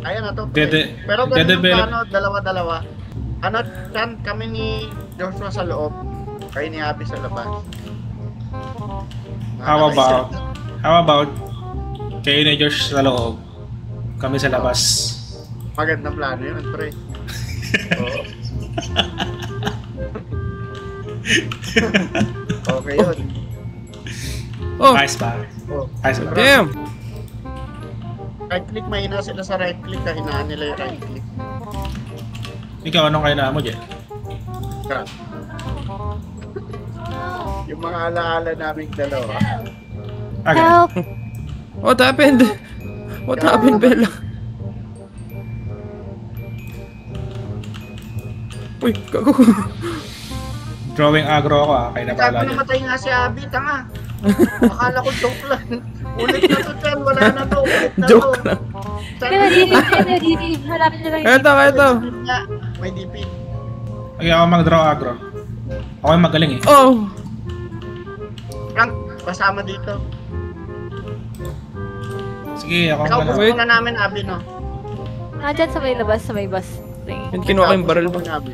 Ayan na to. Dede- Pero ganun yung dedevelop- plano, dalawa-dalawa. Ano, Chan, kami ni Joshua sa loob. Kayo ni Abby sa labas. How about kayo ni Josh sa loob, kami sa labas. Magandang plano yun, pre. Oo. Okay yun. Oh, Ayos ba? Oh. Ayos ba? damn. Right click, mahina sila sa right click. Kahinaan nila yung right click. Ikaw, anong kailangan mo dyan? Crap. Yung mga alaala naming dalawa. Okay. Help! What happened? What happened, Bella? Uy, gago. Drawing aggro ako kayo na Gago, pala dyan. namatay nga si Abby, tanga. Akala ko joke lang. Ulit na to, Chan. Wala na to. Ulit na Joke to. lang. Chan, Kaya nadinig. Hanapin na lang yung Eto. nga. May DP. Okay, ako mag-draw aggro. Ako yung magaling eh. Oh. Frank, kasama dito. Sige, ako Ikaw, ang gusto Wait. na namin, Abby, no? Dyan sa may labas, sa may bus. Yan, kinuha ko yung barrel ba? Gusto mo, Abby.